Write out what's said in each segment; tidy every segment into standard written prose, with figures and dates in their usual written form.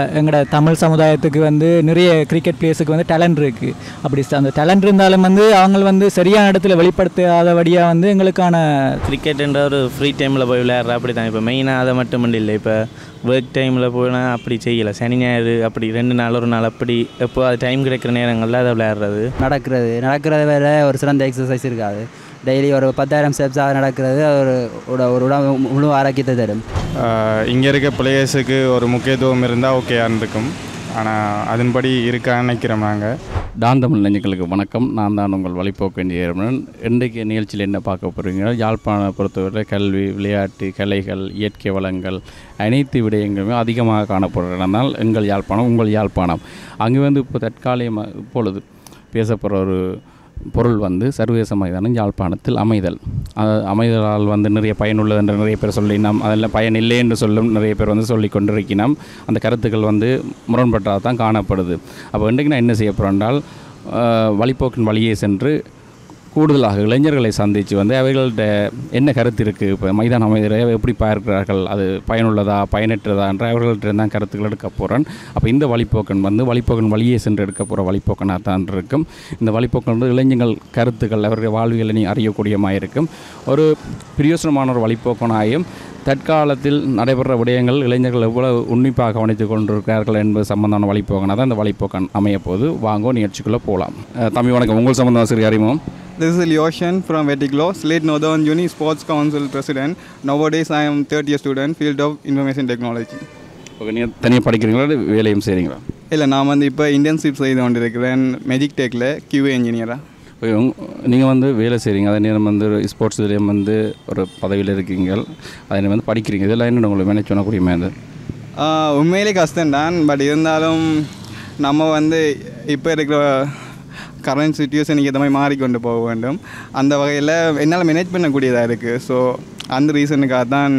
எங்களோட தமிழ் சமுதாயத்துக்கு வந்து நிறைய கிரிக்கெட் பிளேயர்ஸுக்கு வந்து டேலண்ட் இருக்குது. அப்படி அந்த டேலண்ட் இருந்தாலும் வந்து அவங்க வந்து சரியான இடத்துல வெளிப்படுத்தாதபடியாக வந்து எங்களுக்கான கிரிக்கெட்டுன்ற ஒரு ஃப்ரீ டைமில் போய் விளையாடுற அப்படி தான். இப்போ மெயினாக அதை மட்டும் இல்லை, இப்போ ஒர்க் டைமில் போனால் அப்படி செய்யலை. சனி ஞாயிறு அப்படி 2 நாள் ஒரு நாள் அப்படி எப்போ அது டைம் கிடைக்கிற நேரங்களில் அதை விளையாடுறது நடக்கிறது வேறு ஒரு சிறந்த எக்ஸசைஸ் இருக்காது. டெய்லி ஒரு 10,000 ஸ்டெப்ஸாக நடக்கிறது ஒரு உடம்பு முழு ஆரோக்கியத்தை தரும். இங்கே இருக்க பிளேயர்ஸுக்கு ஒரு முக்கியத்துவம் இருந்தால் ஓகேயான்னு இருக்கும். ஆனால் அதன்படி இருக்கான்னு நினைக்கிறோம். நாங்கள் டான்தமிழ் நெஞ்சங்களுக்கு வணக்கம். நான் தான் உங்கள் வழிபோக்கு வேண்டிய இன்றைக்கு நிகழ்ச்சியில் என்ன பார்க்க போகிறீங்க? யாழ்ப்பாணம் பொறுத்தவரை கல்வி, விளையாட்டு, கலைகள், இயற்கை வளங்கள் அனைத்து விடயங்களுமே அதிகமாக காணப்படுறதுனால் எங்கள் யாழ்ப்பாணம் உங்கள் யாழ்ப்பாணம். அங்கே வந்து இப்போ தற்காலிகமாக இப்பொழுது பேசப்படுற ஒரு பொருள் வந்து சர்வதேச மைதானம் யாழ்ப்பாணத்தில் அமைதலால் வந்து நிறைய பயனுள்ளது என்று நிறைய பேர் சொல்லினோம். அதில் பயன் இல்லை என்று சொல்லும் நிறைய பேர் வந்து சொல்லி கொண்டிருக்கிறோம். அந்த கருத்துக்கள் வந்து முரண்பட்டால் தான் காணப்படுது. அப்போ இன்றைக்கு நான் என்ன செய்ய போகிறேன் என்றால், வழிபோக்கின் வழியே சென்று கூடுதலாக இளைஞர்களை சந்தித்து வந்து அவர்கள்ட்ட என்ன கருத்து இருக்குது, இப்போ மைதான அமைதியை எப்படி பார்க்கிறார்கள், அது பயனுள்ளதா பயனற்றதா என்ற அவர்கள்ட்ட தான் கருத்துக்கள் எடுக்க போகிறேன். அப்போ இந்த வழிபோக்கன் வந்து வழிபோக்கன் வழியே சென்று எடுக்க போகிற வழிபோக்கனாக தான் இருக்கும். இந்த வழிபோக்கன் வந்து இளைஞர்கள் கருத்துக்கள் அவர்கள் வாழ்வியலை நீ அறியக்கூடியமாக இருக்கும். ஒரு பிரயோசனமான ஒரு வழிபோக்கனாயும் தற்காலத்தில் நடைபெற விடயங்கள் இளைஞர்கள் எவ்வளவு உன்னிப்பாக கவனித்து கொண்டிருக்கிறார்கள் என்பது சம்பந்தமான வழிபோக்கனாக தான் இந்த வழிபோக்கன் அமையப்போது. வாங்கோ நிகழ்ச்சிக்குள்ளே போகலாம். தம்பி வணக்கம். உங்கள் சம்பந்தம் சரி அறிமுகம். This is Lyoshan from Vetiglo, Slate Northern Uni Sports Council President. Nowadays I am third year student, field of Information Technology. Okay, நீங்கள் தனியாக படிக்கிறீங்களா வேலையும் செய்கிறீங்களா? இல்லை, நான் வந்து இப்போ இன்டர்ன்ஷிப் செய்து கொண்டிருக்கிறேன் மெஜிக் டெக்கில் QA இன்ஜினியராக. நீங்கள் வந்து வேலை செய்கிறீங்க, அதே நேரம் வந்து ஸ்போர்ட்ஸ் இதுலேயும் வந்து ஒரு பதவியில் இருக்கீங்க, அதே நேரம் வந்து படிக்கிறீங்க. இதெல்லாம் என்ன உங்களுக்கு மேனேஜ் பண்ணக்கூடிய மேது? உண்மையிலே கஷ்டம்தான். பட் இருந்தாலும் நம்ம வந்து இப்போ இருக்கிற கரண்ட் சுச்சுவேஷனுக்கு ஏற்ற மாதிரி மாறிக்கொண்டு போக வேண்டும். அந்த வகையில் என்னால் மேனேஜ் பண்ணக்கூடியதாக இருக்குது. ஸோ அந்த ரீசனுக்காக தான்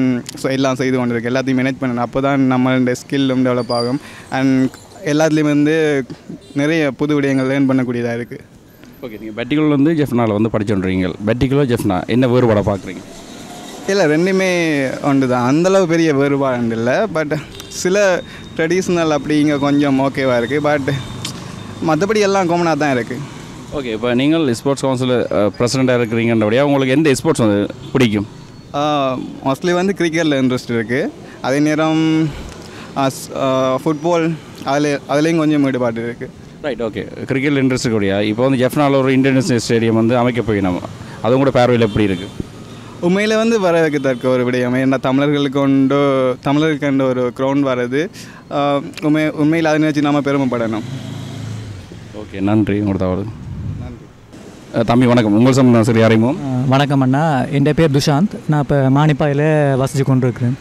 எல்லாம் செய்து கொண்டு இருக்குது. எல்லாத்தையும் மேனேஜ் பண்ணணும். அப்போ தான் நம்மளோட ஸ்கில்லும் டெவலப் ஆகும். அண்ட் எல்லாத்துலேயும் வந்து நிறைய புது விடயங்கள் லேர்ன் பண்ணக்கூடியதாக இருக்குது. ஓகே, நீங்கள் பெட்டிகுலர் வந்து ஜெஃப்னாவில் வந்து படிச்சுட்றீங்க. பெட்டிகுலர் ஜெஃப்னா என்ன வேறுபாடை பார்க்குறீங்க? இல்லை, ரெண்டுமே ஒன்று தான். அந்தளவு பெரிய வேறுபாடு இல்லை. பட் சில ட்ரெடிஷ்னல் அப்படி இங்கே கொஞ்சம் ஓகேவாக இருக்குது. பட் மற்றபடி எல்லாம் காமனாக தான் இருக்குது. ஓகே, இப்போ நீங்கள் ஸ்போர்ட்ஸ் கவுன்சில் பிரசிடெண்ட்டாக இருக்கிறீங்கன்றபடியாக உங்களுக்கு எந்த ஸ்போர்ட்ஸ் வந்து பிடிக்கும்? மோஸ்ட்லி வந்து கிரிக்கெட்டில் இன்ட்ரெஸ்ட் இருக்குது. அதே நேரம் ஃபுட்பால் அதுலேயும் கொஞ்சம் ஈடுபாடு இருக்குது. Right, okay. கிரிக்கெட்டில் இன்ட்ரெஸ்ட் இருக்கக்கூடிய இப்போ வந்து ஜெஃப்னாவில் ஒரு இன்டர்நேஷனல் ஸ்டேடியம் வந்து அமைக்க போய் நம்ம அது கூட பார்வையில் எப்படி இருக்குது? உண்மையில் வந்து வரவேற்கத்தக்க ஒரு விடயம். ஏன்னா தமிழர்களுக்கு ஒரு கிரவுண்ட் வர்றது உண்மையில் அதை நினச்சி நாம் பெருமைப்படணும். ஓகே, நன்றி. உங்களோட தவறு. தம்பி வணக்கம். உங்கள் சம்பந்தம் சரி அறிமுகம். வணக்கம் அண்ணா, என் பேர் துஷாந்த். நான் இப்போ மானிப்பாயில் வசித்து கொண்டு இருக்கிறேன்.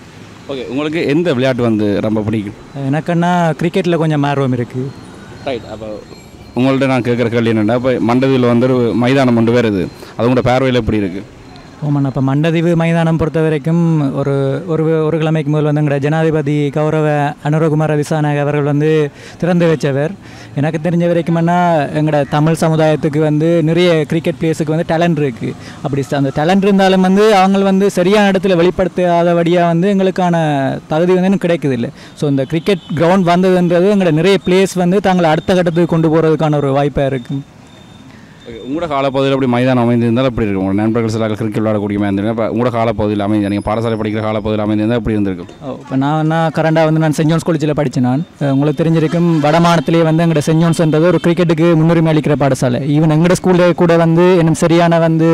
ஓகே, உங்களுக்கு எந்த விளையாட்டு வந்து ரொம்ப பிடிக்கும்? எனக்குன்னா கிரிக்கெட்டில் கொஞ்சம் ஆர்வம் இருக்குது. ரைட், அப்போ உங்கள்கிட்ட நான் கேட்குற கேள்வி என்னென்னா, இப்போ மண்டதியில் வந்து ஒரு மைதானம் கொண்டு வருது, அது உங்களோட பார்வையில் எப்படி இருக்குது? ஆமாண்ணா, இப்போ மண்டதீவு மைதானம் பொறுத்த வரைக்கும் ஒரு ஒரு கிழமைக்கு முதல் வந்து எங்களோட ஜனாதிபதி கௌரவ அனுரகுமார திசாநாயக் அவர்கள் வந்து திறந்து வச்சவர். எனக்கு தெரிஞ்ச வரைக்கும்னா எங்களோட தமிழ் சமுதாயத்துக்கு வந்து நிறைய கிரிக்கெட் பிளேயர்ஸுக்கு வந்து டேலண்ட் இருக்குது. அப்படி அந்த டேலண்ட் இருந்தாலும் வந்து அவங்க வந்து சரியான இடத்துல வெளிப்படுத்தாதபடியாக வந்து எங்களுக்கான தகுதி வந்து எனக்கு கிடைக்குது இல்லை. ஸோ இந்த கிரிக்கெட் கிரவுண்ட் வந்ததுன்றது எங்களோட நிறைய பிளேயர்ஸ் வந்து தாங்களை அடுத்த கட்டத்துக்கு கொண்டு போகிறதுக்கான ஒரு வாய்ப்பாக இருக்குது. உங்களோட காலப்பகுதியில் அப்படி மைதானம் அமைந்திருந்தால் எப்படி இருக்கும்? உங்களோட நண்பர்கள் சில கிரிக்கெட் விளையாடக்கூடிய மைதானம் இப்போ உங்களோட காலப்பகுதியில் அமைந்து நீங்கள் பாடசாலை படிக்கிற காலப்பகுதியில் அமைந்திருந்தால் எப்படி இருந்திருக்கும்? இப்போ நான் கரண்டாக வந்து நான் சென்ட் ஜோன்ஸ் காலேஜில் படித்தேன். நான் உங்களுக்கு தெரிஞ்சிருக்கும், வடமாநிலத்திலேயே வந்து எங்களோட சென்ட் ஜோன்ஸ்ன்றது ஒரு கிரிக்கெட்டுக்கு முன்னுரிமை அளிக்கிற பாடசாலை. ஈவன் எங்களோட ஸ்கூலில் கூட வந்து இன்னும் சரியான வந்து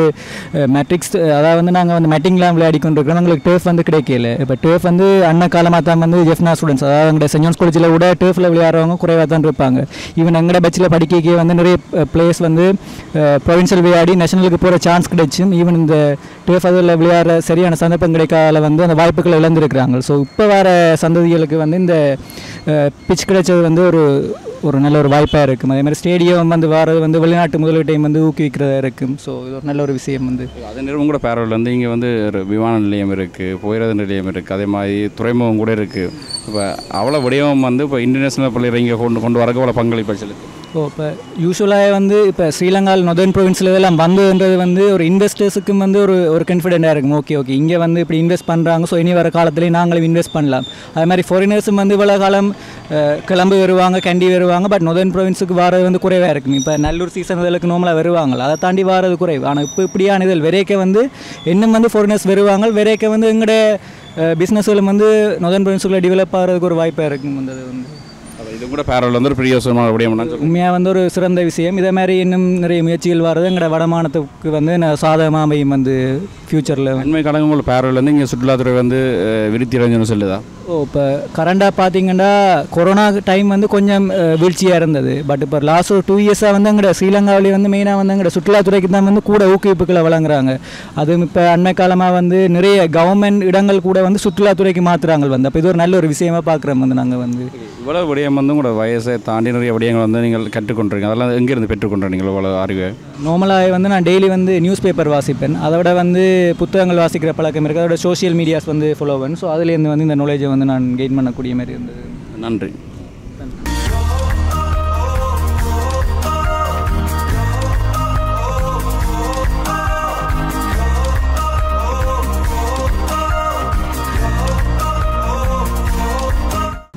மேட்ரிக்ஸ், அதாவது வந்து நாங்கள் வந்து மேட்டிங்லாம் விளையாடி கொண்டிருக்கிறோம். எங்களுக்கு டேர்ஃப் வந்து கிடைக்கல. இப்போ டேர்ஃப் வந்து அன்ன காலமாக தான் வந்து ஜெஃப்னா ஸ்டூடெண்ட்ஸ், அதாவது எங்களோட சென்ட் ஜோன்ஸ் காலேஜில் கூட டேர்ஃபில் விளையாடுறவங்க குறைவாக தான் இருப்பாங்க. ஈவன் எங்களோட பட்சில் படிக்க வந்து நிறைய பிளேயர்ஸ் வந்து ப்ரொவின்ஷியல் விளையாடி நேஷனலுக்கு போகிற சான்ஸ் கிடைச்சும் ஈவன் இந்த டேர்ஃப் அதில் விளையாடுற சரியான சந்தர்ப்பம் கிடைக்காத வந்து அந்த வாய்ப்புகளை இழந்திருக்கிறாங்க. ஸோ இப்போ வர சந்ததிகளுக்கு வந்து இந்த பிச் கிடைச்சது வந்து ஒரு நல்ல ஒரு வாய்ப்பாக இருக்கும். அதே மாதிரி ஸ்டேடியம் வந்து வரது வந்து வெளிநாட்டு முதலீட்டையும் வந்து ஊக்குவிக்கிறதா இருக்கும். ஸோ இது ஒரு நல்ல ஒரு விஷயம் வந்து. அதே நேரம் கூட பேரவில் வந்து இங்கே வந்து ஒரு விமான நிலையம் இருக்குது, போயிறது நிலையம் இருக்குது, அதே மாதிரி துறைமுகம் கூட இருக்குது. இப்போ அவ்வளோ விடயம் வந்து இப்போ இன்டர்நேஷ்னல் பிள்ளைகளை இங்கே கொண்டு வரக்கு அவ்வளோ பங்களிப்பு செலுத்து. ஓ இப்போ யூஸ்வலாக வந்து இப்போ ஸ்ரீலங்காவில் நொதர்ன் ப்ரொவின்ஸில் இதெல்லாம் வந்ததுன்றது வந்து ஒரு இன்வெஸ்டர்ஸுக்கும் வந்து ஒரு கான்ஃபிடென்ட்டாக இருக்கும். ஓகே இங்கே வந்து இப்படி இன்வெஸ்ட் பண்ணுறாங்க, ஸோ இனி வர காலத்துலேயே நாங்களும் இன்வெஸ்ட் பண்ணலாம். அது மாதிரி ஃபாரினர்ஸும் வந்து இவ்வளோ காலம் கிளம்பு வருவாங்க, கண்டி வருவாங்க. பட் நொதர்ன் ப்ரொவின்ஸுக்கு வாரது வந்து குறைவாக இருக்கும். இப்போ நல்லூர் சீசன் இதற்கு நார்மலாக வருவாங்க, அதை தாண்டி வாரது குறைவு. ஆனால் இப்போ இப்படியான இதில் வெரைக்க வந்து இன்னும் வந்து ஃபாரினர்ஸ் வருவாங்க. வெரைக்க வந்து எங்களோட பிஸ்னஸ்களும் வந்து நொதர்ன் ப்ரொவின்ஸுக்குள்ளே டெவலப் ஆகிறதுக்கு ஒரு வாய்ப்பாக இருக்கும். அந்த வந்து இது கூட பேரல் வந்து ஒரு பிரியோசனமான விடயம்னா உண்மையாக வந்து ஒரு சிறந்த விஷயம். இதே மாதிரி இன்னும் நிறைய முயற்சிகள் வர்றது எங்களோட வடமானத்துக்கு வந்து சாதகமாக அமையும் வந்து ஃப்யூச்சரில். அண்மை காலங்கள் பேரல் வந்து இங்கே சுற்றுலாத்துறை வந்து விருத்தி அடைஞ்சுன்னு சொல்லுதா? இப்போ கரண்டாக பார்த்தீங்கன்னா கொரோனா டைம் வந்து கொஞ்சம் வீழ்ச்சியாக இருந்தது. பட் இப்போ லாஸ்ட் ஒரு 2 இயர்ஸாக வந்து எங்களோட ஸ்ரீலங்காவிலே வந்து மெயினாக வந்து எங்களோட சுற்றுலாத்துறைக்கு தான் வந்து கூட ஊக்குவிப்புகளை வழங்குறாங்க. அதுவும் இப்போ அண்மை காலமாக வந்து நிறைய கவர்மெண்ட் இடங்கள் கூட வந்து சுற்றுலாத்துறைக்கு மாற்றுறாங்க வந்து. அப்போ இது ஒரு நல்ல ஒரு விஷயமா பார்க்குறோம் வந்து. நாங்கள் வந்து இவ்வளோ விடயம் வந்து உங்களோட வயசை தாண்டி நிறைய விடயங்கள் வந்து நீங்கள் கற்றுக்கொண்டிருக்கீங்க. அதெல்லாம் எங்கேருந்து பெற்றுக்கொண்டீங்க இவ்வளோ அறிவு? நார்மலாக வந்து நான் டெய்லி வந்து நியூஸ் பேப்பர் வாசிப்பேன். அதோட வந்து புத்தகங்கள் வாசிக்கிற பழக்கம் இருக்குது. அதோட சோஷியல் மீடியாஸ் வந்து ஃபாலோ பண்ணேன். ஸோ அதுலேருந்து வந்து இந்த நாலேஜை வந்து நான் கெயின் பண்ணக்கூடிய மாதிரி இருந்தது. நன்றி.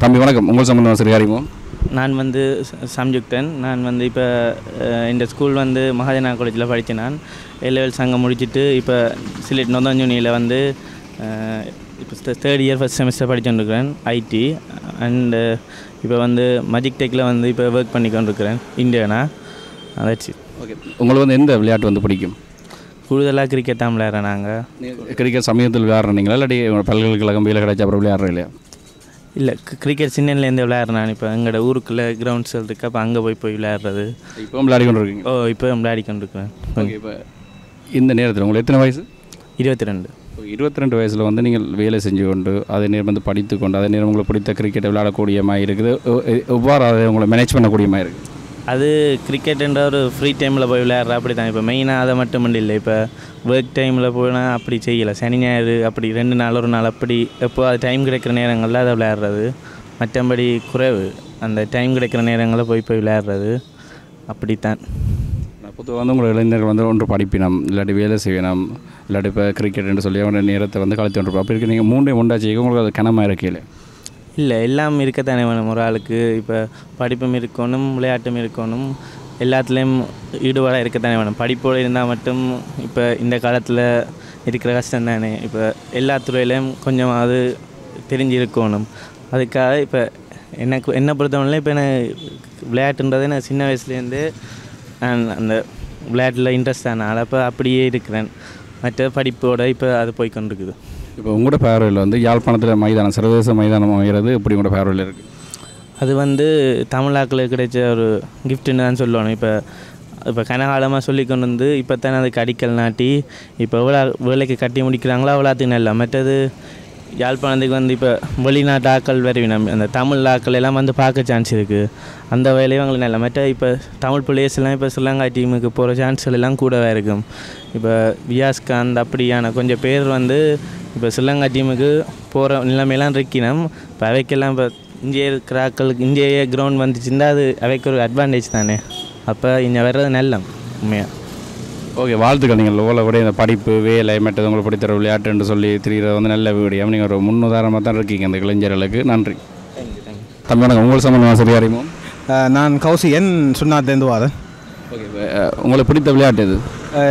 தம்பி வணக்கம். உங்கள் சம்பந்தம் சரி அறிவோம். நான் வந்து சம்யுக்தன். நான் வந்து இப்போ இந்த ஸ்கூல் வந்து மகாஜனா காலேஜில் படித்தேன். நான் A-level சங்கம் முடிச்சுட்டு இப்போ சிலேட் நொதர்ன் யூனியில் வந்து இப்போ 3rd இயர் ஃபஸ்ட் செமஸ்டர் படிச்சுட்டுருக்கிறேன் ஐடி. அண்டு இப்போ வந்து மஜிக் டெக்கில் வந்து இப்போ ஒர்க் பண்ணிக்கொண்டிருக்கிறேன் இந்தியனா. அதாச்சு. ஓகே, உங்களுக்கு வந்து எந்த விளையாட்டு வந்து பிடிக்கும்? கூடுதலாக கிரிக்கெட் தான் விளையாடுறேன். நாங்கள் கிரிக்கெட் சமயத்தில் விளையாடுறீங்களா இல்லாட்டி பல்கலைக்கழகம் வீட்டில் கிடைச்சா அப்புறம் விளையாடுறோம் இல்லையா? இல்லை, கிரிக்கெட் சின்னலேருந்து விளையாடுறேன். நான் இப்போ எங்களோட ஊருக்குள்ளே கிரவுண்ட்ஸ் இருக்குது, அப்போ அங்கே போய் விளையாடுறது. இப்போ விளையாடி கொண்டு இருக்கீங்க? இப்போ விளையாடி கொண்டிருக்கிறேன். ஓகே, இப்போ இந்த நேரத்தில் உங்களுக்கு எத்தனை வயசு? 22. 22 வயசில் வந்து நீங்கள் வேலை செஞ்சு கொண்டு அதே நேரம் வந்து படித்து கொண்டு அதே நேரம் உங்களுக்கு பிடித்த கிரிக்கெட்டை விளையாடக்கூடிய மாதிரி இருக்குது. எவ்வாறு அதை உங்களை மேனேஜ் பண்ணக்கூடிய மாதிரி இருக்குது? அது கிரிக்கெட்டுன்ற ஒரு ஃப்ரீ டைமில் போய் விளையாடுற அப்படி தான். இப்போ மெயினாக அதை மட்டும் இல்லை, இப்போ ஒர்க் டைமில் போனால் அப்படி செய்யலை. சனி ஞாயிறு அப்படி 2 நாள் ஒரு நாள் அப்படி எப்போ அது டைம் கிடைக்கிற நேரங்களில் அதை விளையாடுறது. மற்றபடி குறைவு அந்த டைம் கிடைக்கிற நேரங்களில் போய் விளையாடுறது அப்படித்தான். பொதுவாக வந்து உங்களோட இளைஞர்கள் வந்து ஒன்று படிப்பினம் இல்லாட்டி வேலை செய்யணும் இல்லாட்டி இப்போ கிரிக்கெட்னு சொல்லி அவங்களோட நேரத்தை வந்து கழித்து கொண்டிருப்போம். அப்படி இருக்கு நீங்கள் 3 ஒன்றாச்சு உங்களுக்கு அது கனமாக இருக்கையில்? இல்லை, எல்லாம் இருக்கத்தானே வேணும் ஒரு ஆளுக்கு. இப்போ படிப்பும் இருக்கணும், விளையாட்டும் இருக்கணும், எல்லாத்துலேயும் ஈடுபாடாக இருக்கத்தானே வேணும். படிப்போடு இருந்தால் மட்டும் இப்போ இந்த காலத்தில் இருக்கிற கஷ்டம் தானே. இப்போ எல்லா துறையிலையும் கொஞ்சமாவது தெரிஞ்சு இருக்கணும். அதுக்காக இப்போ என்னை பொறுத்தவரை இப்போ விளையாட்டுன்றதை நான் சின்ன வயசுலேருந்து நான் அந்த விளையாட்டில் இன்ட்ரெஸ்ட் ஆனால அப்போ அப்படியே இருக்கிறேன். மற்ற படிப்போடு இப்போ அது போய்கொண்டிருக்குது. இப்போ உங்களோட பார்வையில் வந்து யாழ்ப்பாணத்தில் மைதானம் சர்வதேச மைதானம் அமைகிறது எப்படி உங்களோட பார்வையில் இருக்குது? அது வந்து தமிழாக்களுக்கு கிடைச்ச ஒரு கிஃப்ட்டுன்னு தான் சொல்லணும். இப்போ கனகாலமாக சொல்லி கொண்டு வந்து இப்போ தானே அதுக்கு அடிக்கல் நாட்டி இப்போ எவ்வளோ வேலைக்கு கட்டி முடிக்கிறாங்களோ அவ்வளோத்துக்கு நல்லா. மற்றது யாழ்ப்பாணத்துக்கு வந்து இப்போ வெளிநாட்டு ஆக்கள் வருவினம், அந்த தமிழ் ஆக்கள் எல்லாம் வந்து பார்க்க சான்ஸ் இருக்குது. அந்த வேலையும் அவங்களுக்கு நல்லா. மற்ற இப்போ தமிழ் பிளேயர்ஸ் எல்லாம் இப்போ ஸ்ரீலங்கா டீமுக்கு போகிற சான்ஸ்கள் எல்லாம் கூடவே இருக்கும். இப்போ வியாஸ்காந்த் அப்படியான கொஞ்சம் பேர் வந்து இப்போ ஸ்ரீலங்கா டீமுக்கு போகிற நிலைமையெல்லாம் இருக்கினோம். இப்போ அவைக்கெல்லாம் இப்போ இங்கே இருக்கிற ஆக்களுக்கு இந்திய கிரவுண்ட் வந்துச்சுன்னா அது அவைக்கு ஒரு அட்வான்டேஜ் தானே. அப்போ இங்கே வர்றது நல்ல உண்மையாக. ஓகே, வாழ்த்துக்கள். நீங்கள் எவ்வளோ விட இந்த படிப்பு வேலை மற்றது உங்களுக்கு பிடித்தர விளையாட்டுன்னு சொல்லி தெரிகிறது வந்து நல்ல விடயம். நீங்கள் ஒரு முன்னுதாரணமாக தான் இருக்கீங்க அந்த இளைஞர்களுக்கு. நன்றி. தம்பி வணக்கம். உங்கள் சம்பந்தமாக சரி அறிவோம். நான் கௌசிகன் சுண்ணாத்துலேருந்து வரேன். ஓகே, உங்களுக்கு பிடித்த விளையாட்டு எது?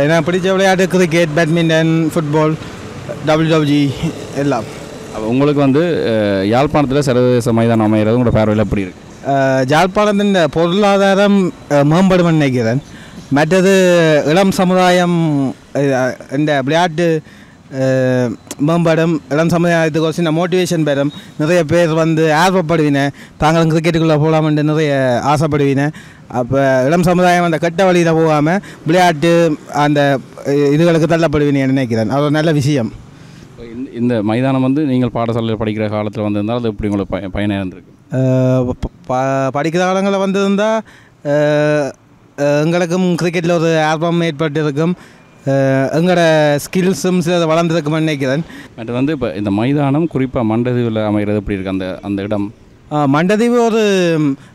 எனக்கு பிடிச்ச விளையாட்டு கிரிக்கெட், பேட்மிண்டன், ஃபுட்பால், WWG எல்லாம். அப்போ உங்களுக்கு வந்து யாழ்ப்பாணத்தில் சர்வதேச மைதானம் அமைகிறது உங்களோட பார்வையில் எப்படி இருக்குது? யாழ்ப்பாணத்தின் பொருளாதாரம் மேம்படும் நினைக்கிறேன். மற்றது இளம் சமுதாயம் இந்த விளையாட்டு மேம்படும். இளம் சமுதாயத்துக்கு ஒரு சின்ன மோட்டிவேஷன் பெறும். நிறைய பேர் வந்து ஆர்வப்படுவின, தாங்களும் கிரிக்கெட்டுக்குள்ளே போகலாம்னு நிறைய ஆசைப்படுவின. அப்போ இளம் சமுதாயம் அந்த கெட்ட வழியில் போகாமல் விளையாட்டு அந்த இதுகளுக்கு தள்ளப்படுவினு நினைக்கிறேன். அது ஒரு நல்ல விஷயம். இந்த மைதானம் வந்து நீங்கள் பாடசாலையில் படிக்கிற காலத்தில் வந்திருந்தால் அது எப்படி உங்களுக்கு பயனாக இருந்திருக்கு? படிக்கிற காலங்களில் வந்திருந்தால் எங்களுக்கும் கிரிக்கெட்டில் ஒரு ஆர்வம் ஏற்பட்டிருக்கும். எங்களோட ஸ்கில்ஸும் சில வளர்ந்துருக்குன்னு நினைக்கிறேன். மற்ற வந்து இப்போ இந்த மைதானம் குறிப்பாக மண்டதீவில் அமைகிறது எப்படி இருக்குது அந்த இடம்? மண்டதீவு ஒரு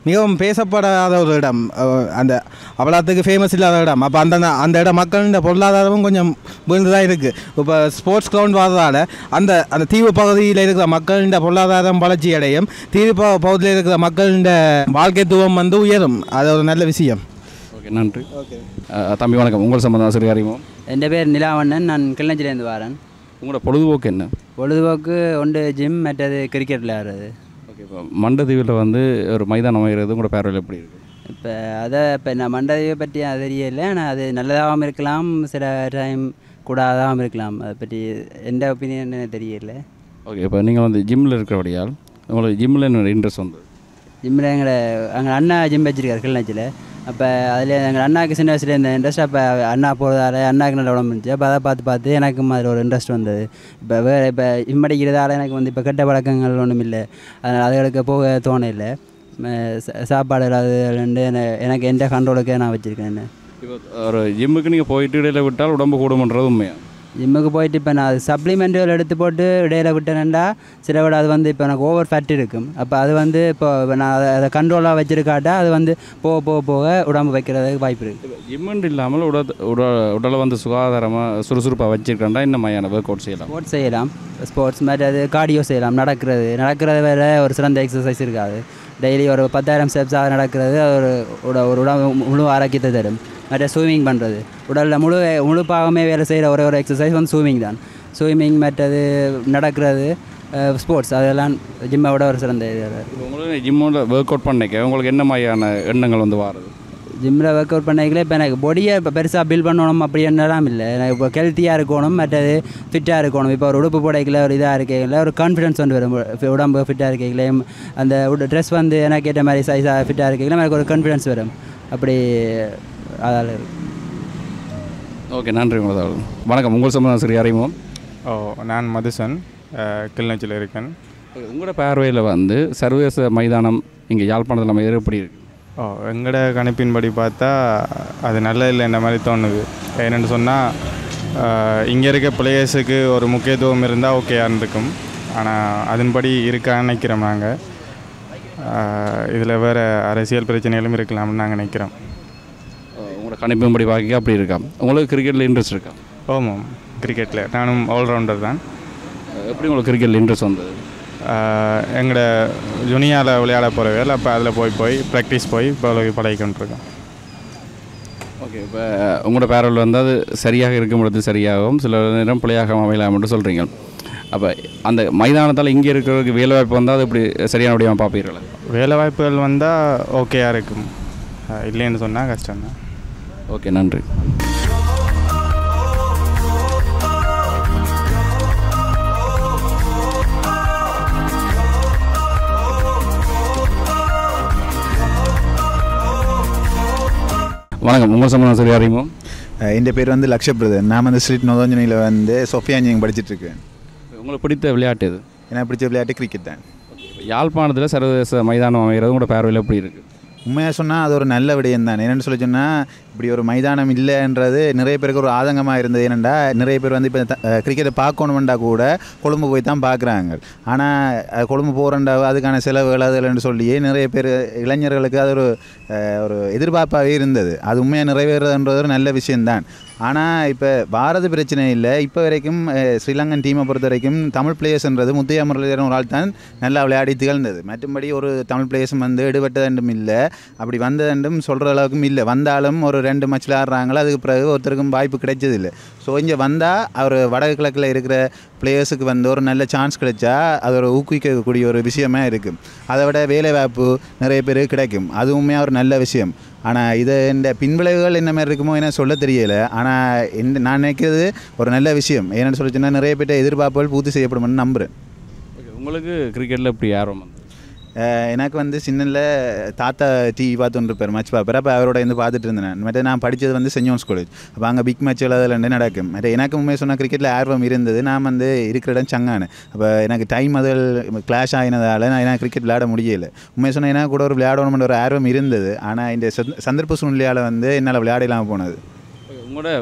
மிகவும் பேசப்படாத ஒரு இடம், அந்த அவ்வளோத்துக்கு ஃபேமஸ் இல்லாத இடம். அப்போ அந்த இடம் மக்களின் பொருளாதாரமும் கொஞ்சம் வீழ்ந்து தான் இருக்குது. இப்போ ஸ்போர்ட்ஸ் கிரவுண்ட் வர்றதால அந்த தீவு பகுதியில் இருக்கிற மக்களின் பொருளாதாரம் வளர்ச்சி அடையும், தீவு பகுதியில் இருக்கிற மக்களின் வாழ்க்கைத்துவம் வந்து உயரும். அது ஒரு நல்ல விஷயம். ஓகே, நன்றி. ஓகே தம்பி வணக்கம். உங்கள் சம்பந்தம் சரி அறிவோம். என் பேர் நிலாவண்ணன், நான் கிளிநொச்சியிலேருந்து வரேன். உங்களோட பொழுதுபோக்கு என்ன? பொழுதுபோக்கு ஒன்று ஜிம், மற்றது கிரிக்கெட் விளையாடுறது. ஓகே, இப்போ மண்டதீவில் வந்து ஒரு மைதானம் அமைகிறது உங்களோட பார்வையில் எப்படி இருக்குது? இப்போ நான் மண்டதீவை பற்றி அது தெரியல, ஆனால் அது நல்லதாகவும் இருக்கலாம், சில டைம் கூடாதாகவும் இருக்கலாம். அதை பற்றி எந்த ஒப்பீனியன் தெரியல. ஓகே, இப்போ நீங்கள் வந்து ஜிம்மில் இருக்கிறபடியால் உங்களுக்கு ஜிம்மில் என்ன இன்ட்ரெஸ்ட் வந்து? ஜிம்மில் எங்கள் அண்ணா ஜிம் வச்சுருக்காரு கிளிநொச்சியில். அப்போ அதில் எங்கள் அண்ணாவுக்கு சின்ன வயசுல இருந்த இன்ட்ரெஸ்ட், அப்போ அண்ணா போகிறதால அண்ணாவுக்கு நல்ல உடம்பு இருந்துச்சு. அப்போ அதை பார்த்து எனக்கும் அதில் ஒரு இன்ட்ரெஸ்ட் வந்தது. இப்போ இம்மடிக்கிறதால எனக்கு வந்து இப்போ கெட்ட பழக்கங்கள் ஒன்றும் இல்லை, அதனால் அதுகளுக்கு போக தோண இல்லை. சாப்பாடு இல்லாததுலேருந்து எனக்கு எந்த கண்ட்ரோலுக்கே நான் வச்சுருக்கேன். என்ன இப்போ ஒரு ஜிம்முக்கு நீங்கள் போயிட்டு இடையில விட்டால் உடம்பு கூடுமன்றது உண்மையா? ஜிம்முக்கு போயிட்டு இப்போ நான் சப்ளிமெண்ட்டுகள் எடுத்து போட்டு இடையில விட்டேன்டா சில விட அது வந்து இப்போ எனக்கு ஓவர் ஃபேட் இருக்கும். அப்போ அது வந்து இப்போ நான் அதை கண்ட்ரோலாக வச்சுருக்காட்டா அது வந்து போக உடம்பு வைக்கிறதுக்கு வாய்ப்பு இருக்குது. ஜிம்மெண்ட் இல்லாமல் உடலை வந்து சுகாதாரமாக சுறுசுறுப்பாக வச்சுருக்கேன்டா இந்த மாதிரியான ஒர்க் அவுட் செய்யலாம். ஸ்போர்ட்ஸ் மாதிரி அது கார்டியோ செய்யலாம். நடக்கிறது வேறு ஒரு சிறந்த எக்ஸசைஸ் இருக்காது. டெய்லி ஒரு 10,000 ஸ்டெப்ஸ் நடக்கிறது அது ஒரு உடம்பு முழு ஆரோக்கியத்தை தரும். மற்ற ஸ்விம்மிங் பண்ணுறது, உடலில் முழு பாகமே வேலை செய்கிற ஒரு எக்ஸசைஸ் வந்து ஸ்விம்மிங் தான். ஸ்விம்மிங் மற்றது நடக்கிறது, ஸ்போர்ட்ஸ், அதெல்லாம் ஜிம்மை விட ஒரு சிறந்த இது. உங்களுக்கு ஜிம்மோட ஒர்க் அவுட் பண்ணிக்க உங்களுக்கு என்ன மாதிரியான எண்ணங்கள் வந்து வாருது? ஜிம்மில் ஒர்க் அவுட் பண்ணிக்கல இப்போ எனக்கு பொடியை இப்போ பெருசாக பில்ட் பண்ணணும் அப்படி என்னலாம் இல்லை. எனக்கு இப்போ ஹெல்த்தியாக இருக்கணும், மற்றது ஃபிட்டாக இருக்கணும். இப்போ ஒரு உடுப்பு போடைக்கல ஒரு இதாக இருக்கையில் ஒரு கான்ஃபிடன்ஸ் வந்து வரும். உடம்பு ஃபிட்டாக இருக்கையில அந்த ட்ரெஸ் வந்து எனக்கு ஏற்ற மாதிரி சைஸாக ஃபிட்டாக இருக்கையில் எனக்கு ஒரு கான்ஃபிடன்ஸ் வரும். அப்படி அதால் ஓகே, நன்றி. உங்களது வணக்கம். உங்கள் சம்பந்தம் சரி அறிவோம். நான் மதுசன், கிளிநொச்சியில் இருக்கேன். உங்களோட பார்வையில் வந்து சர்வதேச மைதானம் இங்கே யாழ்ப்பாணத்தில் நம்ம எப்படி இருக்குது? எங்களோட கணிப்பின்படி பார்த்தா அது நல்ல இல்லைன்ற மாதிரி தோணுது. ஏன்னு சொன்னால் இங்கே இருக்க பிளேயர்ஸுக்கு ஒரு முக்கியத்துவம் இருந்தால் ஓகேயான்னு இருக்கும். ஆனால் அதன்படி இருக்கான்னு நினைக்கிறோம் நாங்கள். இதில் வேறு அரசியல் பிரச்சனைகளும் இருக்கலாம்னு நாங்கள் நினைக்கிறோம். உங்களோட கணிப்பின்படி பார்க்க அப்படி இருக்கா? உங்களுக்கு கிரிக்கெட்டில் இன்ட்ரெஸ்ட் இருக்கா? ஆமாம், கிரிக்கெட்டில் நானும் ஆல்ரவுண்டர் தான். எப்படி உங்களுக்கு கிரிக்கெட்டில் இன்ட்ரெஸ்ட் வந்தது? எங்களோட ஜுனியாவில் விளையாட போகிற வேலை, அப்போ அதில் போய் ப்ராக்டிஸ் போய் இப்போ பழகிக்கொண்டிருக்கோம். ஓகே, இப்போ உங்களோட பேரல் வந்து அது சரியாக இருக்கும் பொழுது சரியாகவும் சில நேரம் பிள்ளையாக அமையலாம்னு சொல்கிறீங்க. அப்போ அந்த மைதானத்தால் இங்கே இருக்கிறதுக்கு வேலை வாய்ப்பு வந்தால் அது இப்படி சரியான வடிவமாக பார்ப்பீர்களா? வேலை வாய்ப்புகள் வந்தால் ஓகேயாக இருக்கும், இல்லைன்னு சொன்னால் கஷ்டம்தான். ஓகே, நன்றி. வணக்கம். உங்கள் சம்பந்தம் சரி அறியுமோ? என் பேர் வந்து லக்ஷபிரதன். நான் வந்து ஸ்ட்ரீட் நோதஞ்சனியில் வந்து சோஃபியா இன்ஜினியரிங் படிச்சுட்ருக்கேன். உங்களுக்கு பிடித்த விளையாட்டு எது? எனக்கு பிடிச்ச விளையாட்டு கிரிக்கெட் தான். யாழ்ப்பாணத்தில் சர்வதேச மைதானம் அமைகிறது உங்களோட பார்வையில் எப்படி இருக்குது? உண்மையாக சொன்னால் அது ஒரு நல்ல விடயம் தான். என்னென்னு சொல்லி சொன்னால் இப்படி ஒரு மைதானம் இல்லைன்றது நிறைய பேருக்கு ஒரு ஆதங்கமாக இருந்தது. ஏனெண்டா நிறைய பேர் வந்து இப்போ கிரிக்கெட்டை பார்க்கணுமெண்டா கூட கொழும்பு போய் தான் பார்க்குறாங்க. ஆனால் கொழும்பு போகிறண்டா அதுக்கான செலவுகள் அதுன்னு சொல்லியே நிறைய பேர் இளைஞர்களுக்கு அது ஒரு எதிர்பார்ப்பாகவே இருந்தது. அது உண்மையாக நிறைவேறதுன்றது ஒரு நல்ல விஷயந்தான். ஆனால் இப்போ பாரத பிரச்சனை இல்லை. இப்போ வரைக்கும் ஸ்ரீலங்கன் டீமை பொறுத்த வரைக்கும் தமிழ் பிளேயர்ஸ்ன்றது முத்தையா முரளிதரன் ஒரு ஆள் தான் நல்லா விளையாடி திகழ்ந்தது. மற்றபடி ஒரு தமிழ் பிளேயர்ஸும் வந்து எடுபட்டதண்டும் இல்லை, அப்படி வந்ததண்டும் சொல்கிற அளவுக்கும் இல்லை. வந்தாலும் ஒரு 2 மேட்ச் விளையாடுறாங்களோ, அதுக்கு பிறகு ஒருத்தருக்கும் வாய்ப்பு கிடைச்சதில்லை. ஸோ இங்கே வந்தால் அவர் வடக்கு கிழக்கில் இருக்கிற பிளேயர்ஸுக்கு வந்து ஒரு நல்ல சான்ஸ் கிடைச்சா அது ஒரு ஊக்குவிக்கக்கூடிய ஒரு விஷயமா இருக்குது. அதை விட வேலை வாய்ப்பு நிறைய பேர் கிடைக்கும், அதுவுமே ஒரு நல்ல விஷயம். ஆனால் இது இந்த பின்விளைவுகள் என்ன மாதிரி இருக்குமோ என்ன சொல்ல தெரியலை. ஆனால் நான் நினைக்கிறது ஒரு நல்ல விஷயம். ஏன்னு சொல்லி சொன்னால் நிறைய பேர்ட்ட எதிர்பார்ப்புகள் பூர்த்தி செய்யப்படும்னு நம்புகிறேன். உங்களுக்கு கிரிக்கெட்டில் எப்படி ஆர்வம்? எனக்கு வந்து சின்னல தாத்தா டிவி பார்த்துட்டு இருப்பார், மேட்ச் பார்ப்பார். அப்போ அவரோட இருந்து பார்த்துட்டு இருந்தேன். மற்ற நான் படித்தது வந்து சென்ட் ஜோன்ஸ் காலேஜ். அப்போ அங்கே பிக் மேட்ச்கள் அதில் நடக்கும். மற்ற எனக்கு உண்மையை சொன்னால் கிரிக்கெட்டில் ஆர்வம் இருந்தது. நான் வந்து இருக்கிற இடம் சங்கானு. அப்போ எனக்கு டைம் அதில் கிளாஷ் ஆகினதால் நான் கிரிக்கெட் விளையாட முடியலை. உண்மையை சொன்னால் எனக்கு கூட ஒரு விளையாடணும்னு ஒரு ஆர்வம் இருந்தது. ஆனால் இந்த சந்தர்ப்ப சூழ்நிலையால் வந்து என்னால் விளையாட இல்லாமல் போனது. உங்களோட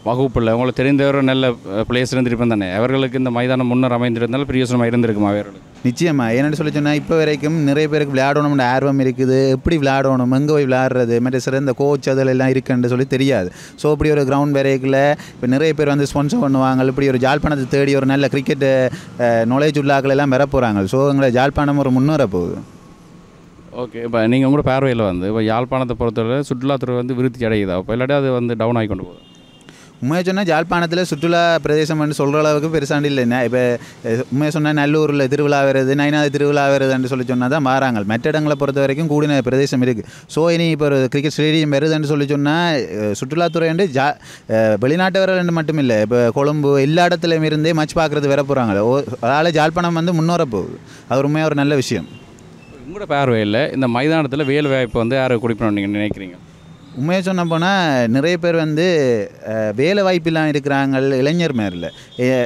வகுப்பில் உங்களுக்கு தெரிந்தவர் நல்ல பிளேயர்ஸ் இருந்திருப்பேன் தானே, அவர்களுக்கு இந்த மைதானம் முன்னர் அமைந்திருந்தாலும் பிரியோசனமாக இருந்திருக்குமா அவர்களுக்கு? நிச்சயமாக. ஏன்னு சொல்லி சொன்னால் இப்போ வரைக்கும் நிறைய பேருக்கு விளையாடணும்னு ஆர்வம் இருக்குது. எப்படி விளையாடணும், எங்கே போய் விளையாடுறது, மற்ற சிறந்த கோச் அதிலெல்லாம் இருக்குன்னு சொல்லி தெரியாது. ஸோ இப்படி ஒரு கிரவுண்ட் வரைக்கில் இப்போ நிறைய பேர் வந்து ஸ்பான்சர் பண்ணுவாங்க. இப்படி ஒரு ஜாழ்ப்பாணத்தை தேடி ஒரு நல்ல கிரிக்கெட் நாலேஜ் உள்ளாக்கள் எல்லாம் வர போகிறாங்க. ஸோ எங்களை ஜாழ்ப்பாணம் ஒரு முன்னேற போகுது. ஓகே, இப்போ நீங்கள் உங்களோட பார்வையில் வந்து இப்போ யாழ்ப்பாணத்தை பொறுத்தவரை சுற்றுலாத்துறை வந்து விருத்தி அடையுதா? இப்போ இல்லாட்டி அது வந்து டவுன் ஆகி கொண்டு போகுது? உண்மையை சொன்னால் ஜாழ்ப்பாணத்தில் சுற்றுலா பிரதேசம் வந்து சொல்கிற அளவுக்கு பெருசாண்டு இல்லைன்னா. இப்போ உண்மையை சொன்னால் நல்லூரில் திருவிழா வருது, நைனாவது திருவிழா வருதுன்னு சொல்லி சொன்னால் தான் மாறாங்க. மற்ற இடங்களை பொறுத்த வரைக்கும் கூடின பிரதேசம் இருக்குது. ஸோ இனி இப்போ ஒரு கிரிக்கெட் ஸ்டேடியம் வருதுன்னு சொல்லி சொன்னால் சுற்றுலாத்துறை வந்து வெளிநாட்டவர்கள் மட்டும் இல்லை, இப்போ கொழும்பு எல்லா இடத்துலையும் இருந்தே மச் பார்க்குறது வர போகிறாங்க. அதனால் ஜாழ்ப்பாணம் வந்து முன்னேற போகுது. அது உண்மையாக ஒரு நல்ல விஷயம். உங்களோட பார்வையில் இந்த மைதானத்தில் வேலை வாய்ப்பு வந்து யாரை குடிப்பணும் நீங்கள் நினைக்கிறீங்க? உண்மையை சொன்ன போனால் நிறைய பேர் வந்து வேலை வாய்ப்பெல்லாம் இருக்கிறாங்க இளைஞர் மேரில்.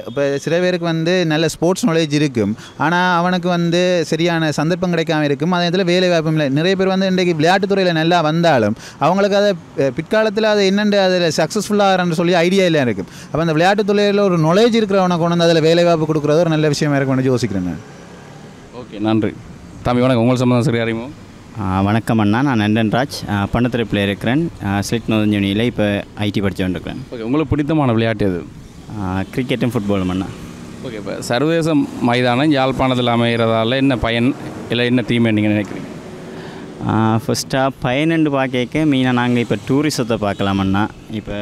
இப்போ சில பேருக்கு வந்து நல்ல ஸ்போர்ட்ஸ் நாலேஜ் இருக்கும், ஆனால் அவனுக்கு வந்து சரியான சந்தர்ப்பம் கிடைக்காம இருக்கும். அதே இதில் வேலை வாய்ப்பும் இல்லை. நிறைய பேர் வந்து இன்றைக்கு விளையாட்டுத்துறையில் நல்லா வந்தாலும் அவங்களுக்கு அதை பிற்காலத்தில் அது என்னென்று அதில் சக்ஸஸ்ஃபுல்லாகிறன்னு சொல்லி ஐடியா இல்லை இருக்கும். அப்போ அந்த விளையாட்டுத்துறையில் ஒரு நாலேஜ் இருக்கிறவனை கொண்டு வந்து அதில் வேலை வாய்ப்பு கொடுக்குறது ஒரு நல்ல விஷயமா இருக்கும்னு யோசிக்கிறேன். ஓகே, நன்றி தம்பி. வணக்கம். உங்கள் சம்பந்தம் சரி அறிமுகம்? வணக்கம் அண்ணா, நான் நந்தன்ராஜ், பண்ணத்துறைப்பில் இருக்கிறேன். ஸ்லிட் நோதஞ்சனியில் இப்போ ஐடி படிச்சுட்டு இருக்கிறேன். ஓகே, உங்களுக்கு பிடித்தமான விளையாட்டு எது? கிரிக்கெட்டும் ஃபுட்பாலும் அண்ணா. ஓகே, இப்போ சர்வதேச மைதானம் யாழ்ப்பாணத்தில் அமைகிறதால என்ன பயன் இல்லை என்ன தீமை நீங்கள் நினைக்கிறீங்க? ஃபஸ்ட்டாக பயனுண்டு பார்க்க மெயினாக நாங்கள் இப்போ டூரிசத்தை பார்க்கலாமண்ணா. இப்போ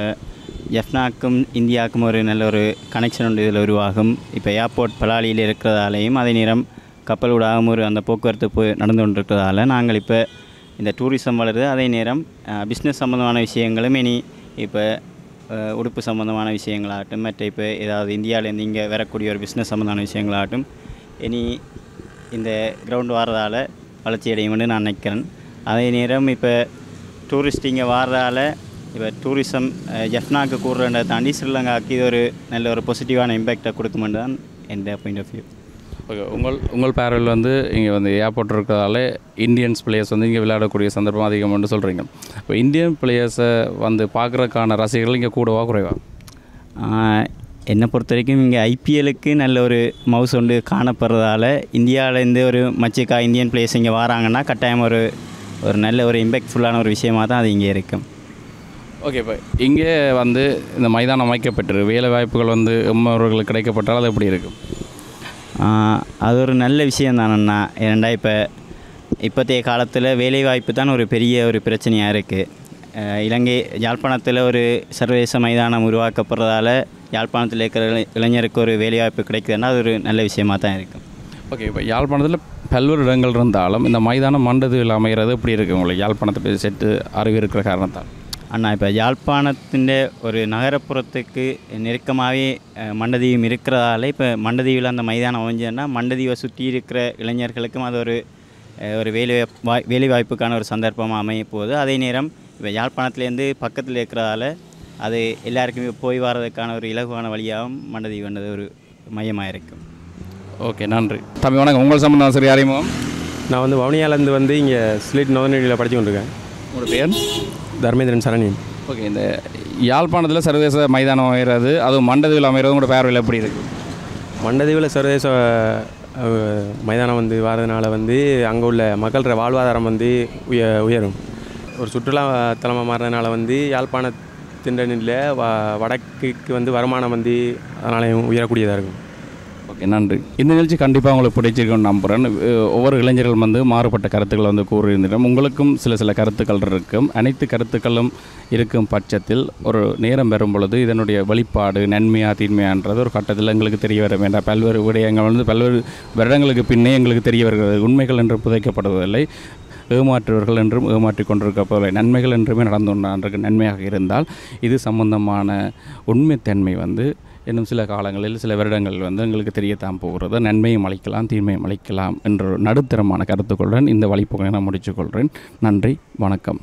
எஃப்னாக்கும் இந்தியாவுக்கும் ஒரு நல்ல ஒரு கனெக்ஷன் உண்டு இதில் உருவாகும். இப்போ ஏர்போர்ட் பலாலியில் இருக்கிறதாலேயும் அதே நேரம் கப்பல் ஊடாகவும் ஒரு அந்த போக்குவரத்து நடந்து கொண்டிருக்கிறதால நாங்கள் இப்போ இந்த டூரிசம் வளருது. அதே நேரம் பிஸ்னஸ் சம்மந்தமான விஷயங்களும் இனி இப்போ உடுப்பு சம்மந்தமான விஷயங்களாகட்டும், மற்ற இப்போ ஏதாவது இந்தியாவிலேருந்து இங்கே வரக்கூடிய ஒரு பிஸ்னஸ் சம்மந்தமான விஷயங்களாகட்டும் இனி இந்த கிரவுண்டு வாரதால் வளர்ச்சி அடையும்னு நான் நினைக்கிறேன். அதே நேரம் இப்போ டூரிஸ்ட் இங்கே வாரதால் இப்போ டூரிசம் ஜெஃப்னாக்கு கூடுறதை தாண்டி ஸ்ரீலங்காவுக்கு இது ஒரு நல்ல ஒரு பாசிட்டிவான இம்பேக்டை கொடுக்குமென்று தான் என் பாயிண்ட் ஆஃப் வியூ. ஓகே, உங்கள் பார்வையில் வந்து இங்கே வந்து ஏர்போர்ட் இருக்கிறதால இந்தியன்ஸ் பிளேயர்ஸ் வந்து இங்கே விளையாடக்கூடிய சந்தர்ப்பம் அதிகம்னு சொல்கிறீங்க. இப்போ இந்தியன் பிளேயர்ஸை வந்து பார்க்குறதுக்கான ரசிகர்கள் இங்கே கூடவா குறைவா? என்னை பொறுத்த வரைக்கும் இங்கே ஐபிஎலுக்கு நல்ல ஒரு மவுஸ் ஒன்று காணப்படுறதால இந்தியாவிலேருந்து ஒரு மச்சிக்கா இந்தியன் பிளேயர்ஸ் இங்கே வராங்கன்னா கட்டாயம் ஒரு நல்ல ஒரு இம்பேக்ட்ஃபுல்லான ஒரு விஷயமாக தான் அது இங்கே இருக்கும். ஓகே, இப்போ இங்கே வந்து இந்த மைதானம் அமைக்கப்பட்டு வேலை வாய்ப்புகள் வந்து எம்மவர்களுக்கு கிடைக்கப்பட்டால் அது எப்படி இருக்கும்? அது ஒரு நல்ல விஷயம் தானண்ணா. ஏன்னா இப்போத்தைய காலத்தில் வேலைவாய்ப்பு தான் ஒரு பெரிய ஒரு பிரச்சனையாக இருக்குது. இலங்கை யாழ்ப்பாணத்தில் ஒரு சர்வதேச மைதானம் உருவாக்கப்படுறதால யாழ்ப்பாணத்தில் இருக்கிற இளைஞருக்கு ஒரு வேலைவாய்ப்பு கிடைக்குதுன்னா அது ஒரு நல்ல விஷயமாக தான் இருக்கும். ஓகே, இப்போ யாழ்ப்பாணத்தில் பல்வேறு இடங்கள் இருந்தாலும் இந்த மைதானம் மண்டதில் அமைகிறது எப்படி இருக்குது உங்களுக்கு யாழ்ப்பாணத்தை செட்டு அறிவு இருக்கிற காரணத்தால்? அண்ணா, இப்போ யாழ்ப்பாணத்தின் ஒரு நகரப்புறத்துக்கு நெருக்கமாகவே மண்டதீவும் இருக்கிறதால இப்போ மண்டதீவில் அந்த மைதானம் அமைஞ்சதுன்னா மண்டதீவை சுற்றி இருக்கிற இளைஞர்களுக்கும் அது ஒரு வேலைவாய்ப்புக்கான ஒரு சந்தர்ப்பமாக அமைய போகுது. அதே நேரம் இப்போ யாழ்ப்பாணத்துலேருந்து பக்கத்தில் இருக்கிறதால அது எல்லாருக்குமே போய் வர்றதுக்கான ஒரு இலகுவான வழியாகவும் மண்டதீவுன்றது ஒரு மையமாக இருக்கும். ஓகே, நன்றி தம்பி. வணக்கம். உங்கள் சம்பந்தம் சரி அறிமுகம்? நான் வந்து வவுனியாலேருந்து வந்து இங்கே ஸ்லிட் நோதனடியில் படித்து கொண்டிருக்கேன். உங்களோட பேர்? தர்மேந்திரன் சரணியன். ஓகே, இந்த யாழ்ப்பாணத்தில் சர்வதேச மைதானம் அமைகிறது அதுவும் மண்டதீவில் அமைகிறது உங்களோட பார்வையில் எப்படி இருக்குது? மண்டதீவில் சர்வதேச மைதானம் வந்து வரதுனால வந்து அங்கே உள்ள மக்களோட வாழ்வாதாரம் வந்து உயரும். ஒரு சுற்றுலா தலமாக மாறினால வந்து யாழ்ப்பாணத்தின்ல வடக்குக்கு வந்து வருமானம் வந்து அதனால உயரக்கூடியதாக இருக்கும். ஓகே, நன்றி. இந்த நிகழ்ச்சி கண்டிப்பாக உங்களுக்கு பிடிச்சிருக்குன்னு நம்புகிறேன். ஒவ்வொரு இளைஞர்கள் வந்து மாறுபட்ட கருத்துக்களை வந்து கூறியிருந்தோம். உங்களுக்கும் சில கருத்துக்கள் இருக்கும். அனைத்து கருத்துக்களும் இருக்கும் பட்சத்தில் ஒரு நேரம் பெறும் பொழுது இதனுடைய வெளிப்பாடு நன்மையாக தீன்மையான்றது ஒரு கட்டத்தில் எங்களுக்கு தெரிய வர வேண்டாம். பல்வேறு விடயங்கள் வந்து பல்வேறு வருடங்களுக்கு பின்னே எங்களுக்கு தெரிய வருகிறது. உண்மைகள் என்று புதைக்கப்படுவதில்லை, ஏமாற்றுவர்கள் என்றும் ஏமாற்றி கொண்டிருக்கப்போதில்லை. நன்மைகள் என்றுமே நடந்து கொண்டான்றது நன்மையாக இருந்தால் இது சம்பந்தமான உண்மைத்தன்மை வந்து இன்னும் சில காலங்களில் சில வருடங்களில் வந்து எங்களுக்கு தெரியத்தான் போகிறது. நன்மையும் அளிக்கலாம் தீமையும் அளிக்கலாம் என்ற நடுத்தரமான கருத்துக்களுடன் இந்த வழிபோக்கை நான் முடித்துக்கொள்கிறேன். நன்றி, வணக்கம்.